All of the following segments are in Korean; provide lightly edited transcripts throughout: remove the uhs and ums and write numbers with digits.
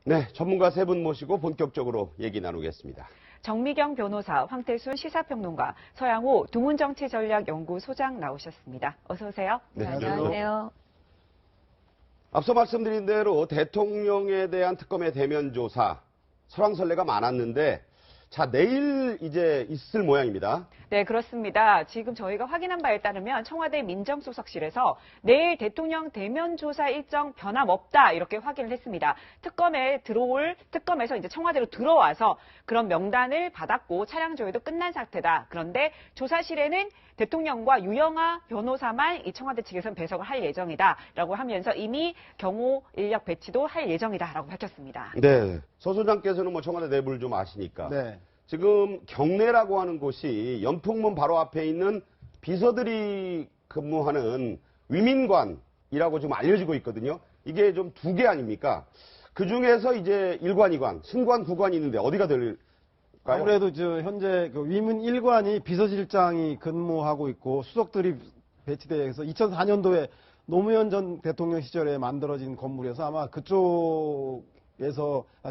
네, 전문가 세 분 모시고 본격적으로 얘기 나누겠습니다. 정미경 변호사, 황태순 시사평론가, 서양호 두문정치전략연구소장 나오셨습니다. 어서 오세요. 네, 안녕하세요. 앞서 말씀드린 대로 대통령에 대한 특검의 대면 조사, 설왕설래가 많았는데, 자, 내일 이제 있을 모양입니다. 네, 그렇습니다. 지금 저희가 확인한 바에 따르면 청와대 민정수석실에서 내일 대통령 대면 조사 일정 변함없다 이렇게 확인을 했습니다. 특검에서 이제 청와대로 들어와서 그런 명단을 받았고 차량 조회도 끝난 상태다. 그런데 조사실에는 대통령과 유영하 변호사만 이 청와대 측에서는 배석을 할 예정이다라고 하면서 이미 경호 인력 배치도 할 예정이다라고 밝혔습니다. 네, 서 소장께서는 뭐 청와대 내부를 좀 아시니까. 네. 지금 경내라고 하는 곳이 연풍문 바로 앞에 있는 비서들이 근무하는 위민관이라고 좀 알려지고 있거든요. 이게 좀 두 개 아닙니까? 그 중에서 이제 1관, 2관, 신관, 9관이 있는데 어디가 될까요? 아무래도 현재 그 위문 1관이 비서실장이 근무하고 있고 수석들이 배치되어 있어서 2004년도에 노무현 전 대통령 시절에 만들어진 건물이어서 아마 그쪽에서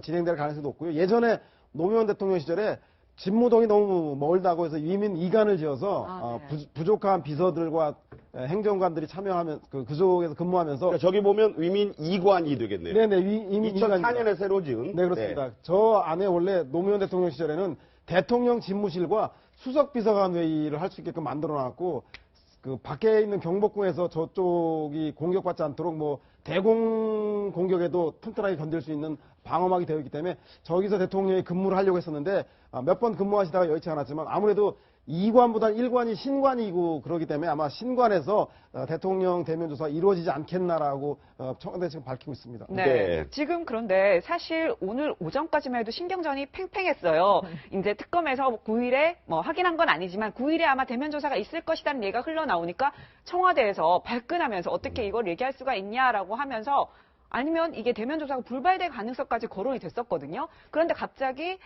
진행될 가능성이 높고요. 예전에 노무현 대통령 시절에 집무동이 너무 멀다고 해서 위민 2관을 지어서 네. 부족한 비서들과 행정관들이 참여하면 그쪽에서 근무하면서 그러니까 저기 보면 위민 2관이 되겠네요. 네네 위민 2004년에 새로 지은. 네, 그렇습니다. 저 안에 원래 노무현 대통령 시절에는 대통령 집무실과 수석비서관 회의를 할 수 있게끔 만들어 놨고, 그 밖에 있는 경복궁에서 저쪽이 공격받지 않도록 뭐 대공 공격에도 튼튼하게 견딜 수 있는 방어막이 되어 있기 때문에 저기서 대통령이 근무를 하려고 했었는데 몇 번 근무하시다가 여의치 않았지만 아무래도 2관보다 1관이 신관이고 그러기 때문에 아마 신관에서 대통령 대면 조사가 이루어지지 않겠나라고 청와대 지금 밝히고 있습니다. 네. 네. 지금 그런데 사실 오늘 오전까지만 해도 신경전이 팽팽했어요. 이제 특검에서 9일에 확인한 건 아니지만 9일에 아마 대면 조사가 있을 것이라는 얘기가 흘러나오니까 청와대에서 발끈하면서 어떻게 이걸 얘기할 수가 있냐라고 하면서 아니면 이게 대면 조사가 불발될 가능성까지 거론이 됐었거든요. 그런데 갑자기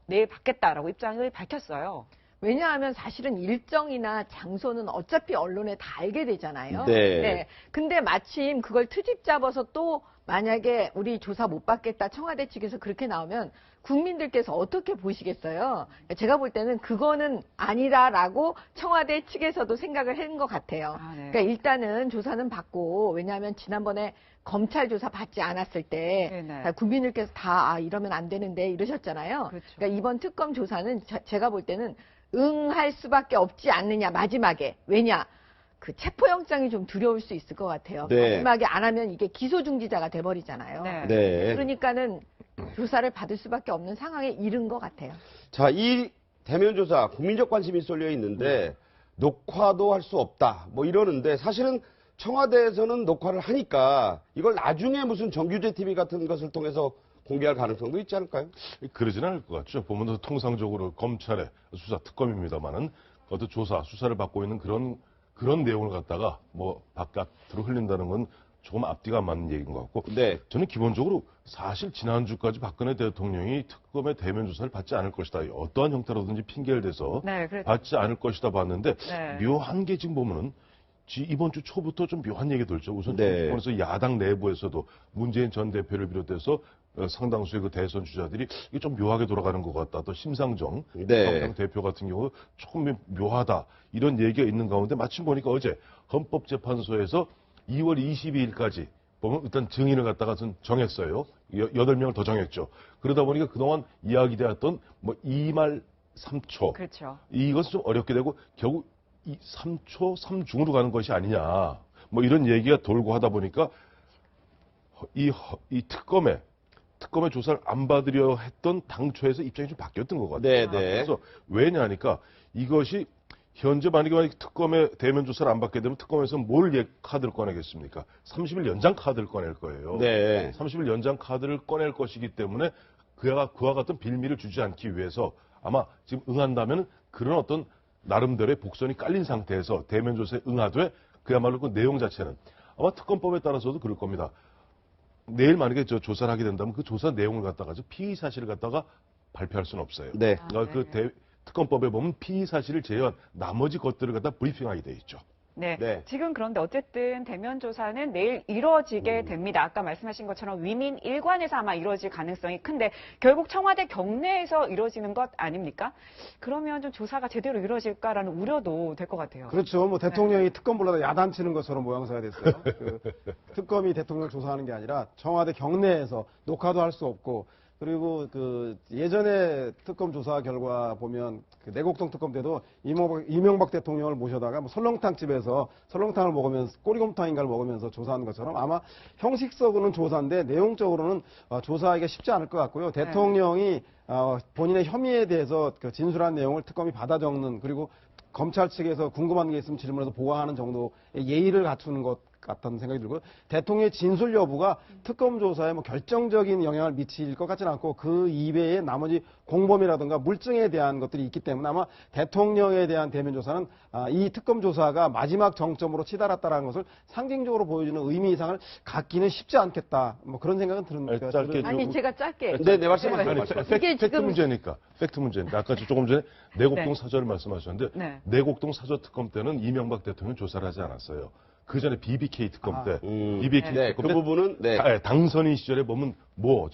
내일 받겠다라고 입장을 밝혔어요. 왜냐하면 사실은 일정이나 장소는 어차피 언론에 다 알게 되잖아요. 네. 근데 마침 그걸 트집 잡아서 또 만약에 우리 조사 못 받겠다 청와대 측에서 그렇게 나오면 국민들께서 어떻게 보시겠어요? 제가 볼 때는 그거는 아니다라고 청와대 측에서도 생각을 한 것 같아요. 네. 그러니까 일단은 조사는 받고, 왜냐하면 지난번에 검찰 조사 받지 않았을 때 네네. 국민들께서 다 이러면 안 되는데 이러셨잖아요. 그렇죠. 그러니까 이번 특검 조사는 제가 볼 때는 응할 수밖에 없지 않느냐, 마지막에. 왜냐? 그 체포영장이 좀 두려울 수 있을 것 같아요. 네. 마지막에 안 하면 이게 기소중지자가 돼버리잖아요. 네. 네. 그러니까는 조사를 받을 수밖에 없는 상황에 이른 것 같아요. 자, 이 대면 조사 국민적 관심이 쏠려 있는데 녹화도 할 수 없다. 뭐 이러는데 사실은 청와대에서는 녹화를 하니까 이걸 나중에 무슨 정규제 TV 같은 것을 통해서 공개할 가능성도 있지 않을까요? 그러지는 않을 것 같죠. 보면 통상적으로 검찰의 수사 특검입니다만은 어떤 조사, 수사를 받고 있는 그런 내용을 갖다가 뭐 바깥으로 흘린다는 건 조금 앞뒤가 안 맞는 얘기인 것 같고. 네. 저는 기본적으로 사실 지난주까지 박근혜 대통령이 특검의 대면 조사를 받지 않을 것이다. 어떠한 형태로든지 핑계를 대서 네, 그랬죠. 받지 않을 것이다 봤는데 네. 묘한 게 지금 보면은 이번 주 초부터 좀 묘한 얘기 돌죠. 우선 네. 정치권에서 야당 내부에서도 문재인 전 대표를 비롯해서 상당수의 그 대선 주자들이 이게 좀 묘하게 돌아가는 것 같다. 또 심상정 네. 대표 같은 경우 조금 묘하다. 이런 얘기가 있는 가운데 마침 보니까 어제 헌법재판소에서 2월 22일까지 보면 일단 증인을 갖다가 정했어요. 8명을 더 정했죠. 그러다 보니까 그동안 이야기되었던 뭐 2말 3초. 그렇죠. 이것은 좀 어렵게 되고 결국 이 3초 3중으로 가는 것이 아니냐. 뭐 이런 얘기가 돌고 하다 보니까 이 특검의 조사를 안 받으려 했던 당초에서 입장이 좀 바뀌었던 것 같아요. 네, 네. 그래서 왜냐하니까 이것이 현재 만약에 특검의 대면 조사를 안 받게 되면 특검에서 뭘 카드를 꺼내겠습니까? 30일 연장 카드를 꺼낼 거예요. 네. 30일 연장 카드를 꺼낼 것이기 때문에 그와 같은 빌미를 주지 않기 위해서 아마 지금 응한다면 그런 어떤 나름대로의 복선이 깔린 상태에서 대면 조사에 응하되 그야말로 그 내용 자체는 아마 특검법에 따라서도 그럴 겁니다. 내일 만약에 조사를 하게 된다면 그 조사 내용을 갖다가 피의 사실을 갖다가 발표할 수는 없어요. 네. 그러니까 특검법에 보면 피의 사실을 제외한 나머지 것들을 갖다 브리핑하게 돼 있죠. 네. 네. 지금 그런데 어쨌든 대면 조사는 내일 이루어지게 됩니다. 아까 말씀하신 것처럼 위민 일관에서 아마 이루어질 가능성이 큰데 결국 청와대 경내에서 이루어지는 것 아닙니까? 그러면 좀 조사가 제대로 이루어질까라는 우려도 될 것 같아요. 그렇죠. 뭐 대통령이 특검 보려다 야단치는 것처럼 모양새가 됐어요. 특검이 대통령을 조사하는 게 아니라 청와대 경내에서 녹화도 할 수 없고 그리고 그 예전에 특검 조사 결과 보면 그 내곡동 특검 때도 이명박 대통령을 모셔다가 뭐 설렁탕 집에서 설렁탕을 먹으면서 꼬리곰탕인가를 먹으면서 조사하는 것처럼 아마 형식적으로는 조사인데 내용적으로는 조사하기가 쉽지 않을 것 같고요. 대통령이 본인의 혐의에 대해서 그 진술한 내용을 특검이 받아 적는 그리고 검찰 측에서 궁금한 게 있으면 질문해서 보고하는 정도의 예의를 갖추는 것 같다는 생각이 들고 대통령의 진술 여부가 특검 조사에 뭐 결정적인 영향을 미칠 것 같지는 않고 그 이외에 나머지 공범이라든가 물증에 대한 것들이 있기 때문에 아마 대통령에 대한 대면 조사는 이 특검 조사가 마지막 정점으로 치달았다라는 것을 상징적으로 보여주는 의미 이상을 갖기는 쉽지 않겠다. 뭐 그런 생각은 드는 짧게 아니 제가 짧게 네, 말씀하세요. 아니, 말씀하세요. 이게 팩트 지금- 문제니까. 팩트 문제니까. 아까 조금 전에 내곡동 네. 사저를 말씀하셨는데 네. 내곡동 사저 특검 때는 이명박 대통령 조사를 하지 않았어요. 그 전에 BBK 특검 때, BBK 네, 특검 그 때 부분은 네. 당선인 시절에 보면 뭐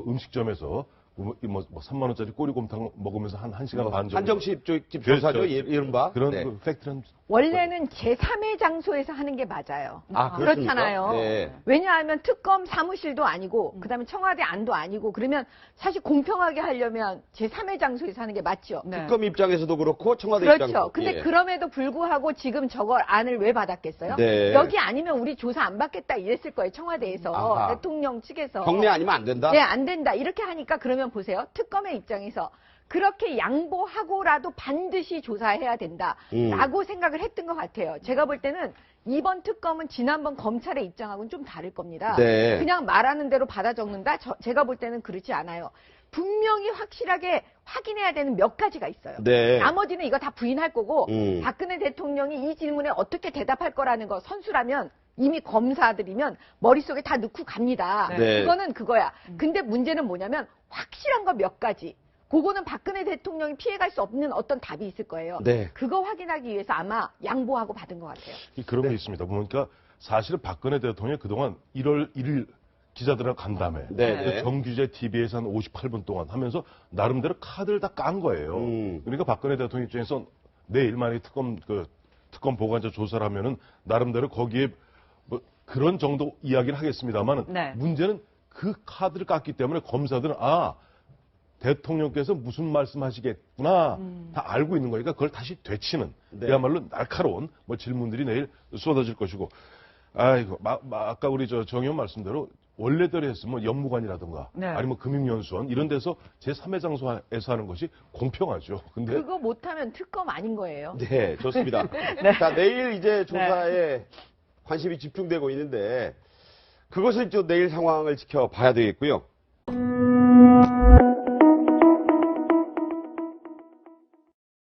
음식점에서 뭐 3만 원짜리 꼬리곰탕 먹으면서 한 1시간 반 정도 한정식 집 그렇죠. 조사죠, 이른바. 그런 네. 그 팩트는 원래는 제3의 장소에서 하는 게 맞아요. 아, 그렇습니까? 그렇잖아요. 네. 왜냐하면 특검 사무실도 아니고 그다음에 청와대 안도 아니고 그러면 사실 공평하게 하려면 제3의 장소에서 하는 게 맞죠. 네. 특검 입장에서도 그렇고 청와대 그렇죠. 입장도. 근데 예. 그럼에도 불구하고 지금 저걸 안을 왜 받았겠어요? 네. 여기 아니면 우리 조사 안 받겠다 이랬을 거예요. 청와대에서 아하. 대통령 측에서 경례 아니면 안 된다? 네, 안 된다. 이렇게 하니까 그러면 보세요. 특검의 입장에서 그렇게 양보하고라도 반드시 조사해야 된다라고 생각을 했던 것 같아요. 제가 볼 때는 이번 특검은 지난번 검찰의 입장하고는 좀 다를 겁니다. 네. 그냥 말하는 대로 받아 적는다? 제가 볼 때는 그렇지 않아요. 분명히 확실하게 확인해야 되는 몇 가지가 있어요. 네. 나머지는 이거 다 부인할 거고 음. 박근혜 대통령이 이 질문에 어떻게 대답할 거라는 거 선수라면 이미 검사들이면 머릿속에 다 넣고 갑니다. 네. 그거는 그거야. 근데 문제는 뭐냐면 확실한 거 몇 가지. 그거는 박근혜 대통령이 피해갈 수 없는 어떤 답이 있을 거예요. 네. 그거 확인하기 위해서 아마 양보하고 받은 것 같아요. 그런 게 있습니다. 보니까 사실은 박근혜 대통령이 그동안 1월 1일 기자들하고 간담회, 네. 정규제 TV에서 한 58분 동안 하면서 나름대로 카드를 다 깐 거예요. 그러니까 박근혜 대통령 입장에서 내일 만약에 특검 보관자 조사를 하면은 나름대로 거기에 뭐 그런 정도 이야기를 하겠습니다만 네. 문제는 그 카드를 깠기 때문에 검사들은 대통령께서 무슨 말씀하시겠구나 다 알고 있는 거니까 그걸 다시 되치는 네. 그야말로 날카로운 뭐 질문들이 내일 쏟아질 것이고 아이고 아까 우리 정의원 말씀대로 원래대로 했으면 연무관이라든가 네. 아니면 금융연수원 이런 데서 제3의 장소에서 하는 것이 공평하죠. 근데 그거 못하면 특검 아닌 거예요. 네, 좋습니다. 자, 내일 이제 조사에 관심이 집중되고 있는데 그것을 또 내일 상황을 지켜봐야 되겠고요.